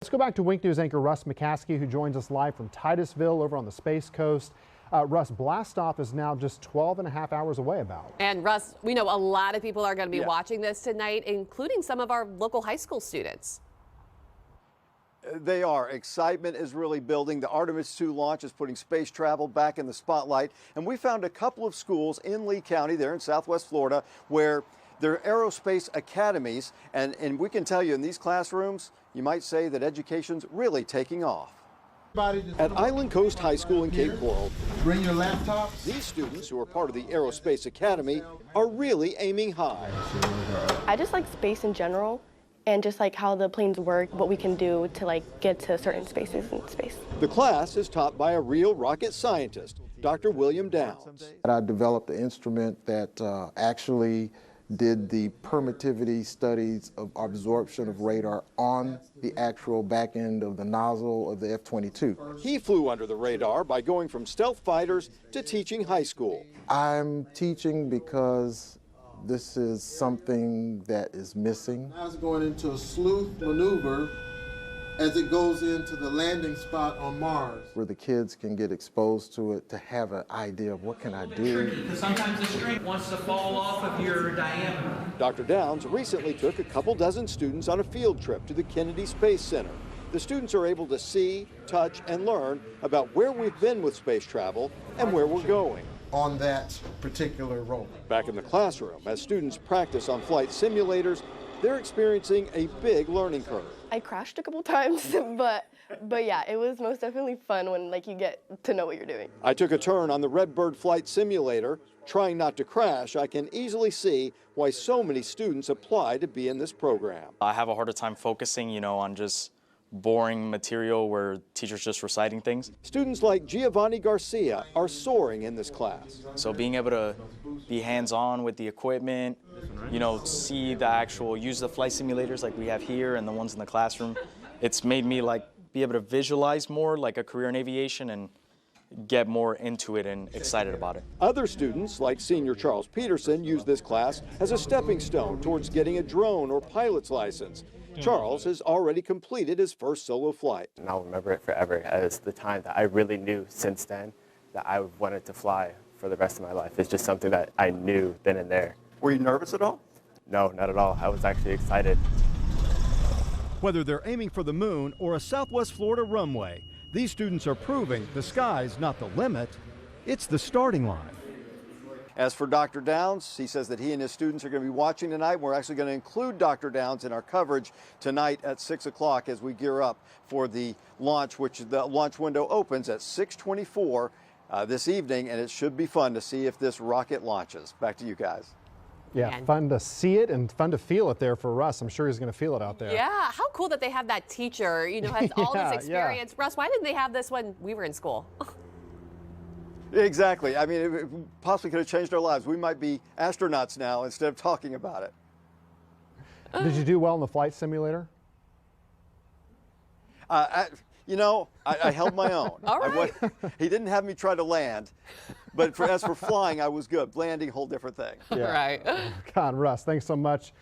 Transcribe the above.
Let's go back to Wink News anchor Russ McCaskey, who joins us live from Titusville over on the Space Coast. Russ, blastoff is now just 12.5 hours away about. And Russ, we know a lot of people are going to be watching this tonight, including some of our local high school students. They are. Excitement is really building. The Artemis 2 launch is putting space travel back in the spotlight. And we found a couple of schools in Lee County, there in Southwest Florida, where they're aerospace academies. And we can tell you in these classrooms, you might say that education's really taking off. At Island Coast High School in Cape Coral, bring your laptops. These students, who are part of the Aerospace Academy, are really aiming high. I just like space in general and just like how the planes work, what we can do to like get to certain spaces in space. The class is taught by a real rocket scientist, Dr. William Downs. I developed an instrument that actually did the permittivity studies of absorption of radar on the actual back end of the nozzle of the F-22. He flew under the radar by going from stealth fighters to teaching high school. I'm teaching because this is something that is missing. Now it's going into a sleuth maneuver as it goes into the landing spot on Mars. Where the kids can get exposed to it, to have an idea of what can I do. Because sometimes the string wants to fall off of your diameter. Dr. Downs recently took a couple dozen students on a field trip to the Kennedy Space Center. The students are able to see, touch, and learn about where we've been with space travel and where we're going. On that particular roll. Back in the classroom, as students practice on flight simulators, they're experiencing a big learning curve. I crashed a couple times, but yeah, it was most definitely fun when like you get to know what you're doing. I took a turn on the Redbird flight simulator. Trying not to crash, I can easily see why so many students apply to be in this program. I have a harder time focusing, on just boring material where teachers just reciting things. Students like Giovanni Garcia are soaring in this class. So being able to be hands-on with the equipment, see the use the flight simulators like we have here and the ones in the classroom, it's made me be able to visualize more like a career in aviation and get more into it and excited about it. Other students, like senior Charles Peterson, use this class as a stepping stone towards getting a drone or pilot's license. Charles has already completed his first solo flight. And I'll remember it forever as the time that I really knew since then that I wanted to fly for the rest of my life. It's just something that I knew then and there. Were you nervous at all? No, not at all. I was actually excited. Whether they're aiming for the moon or a Southwest Florida runway, these students are proving the sky's not the limit, it's the starting line. As for Dr. Downs, he says that he and his students are going to be watching tonight. We're actually going to include Dr. Downs in our coverage tonight at 6 o'clock as we gear up for the launch, which the launch window opens at 6:24 this evening, and it should be fun to see if this rocket launches. Back to you guys. Yeah, fun to see it and fun to feel it there for Russ. I'm sure he's going to feel it out there. Yeah, how cool that they have that teacher, has all this experience. Russ, why didn't they have this when we were in school? Exactly. I mean, it possibly could have changed our lives. We might be astronauts now instead of talking about it. Did you do well in the flight simulator? I held my own. All right. He didn't have me try to land, but as for flying, I was good. Landing, whole different thing. Yeah. Right. God, Russ, thanks so much.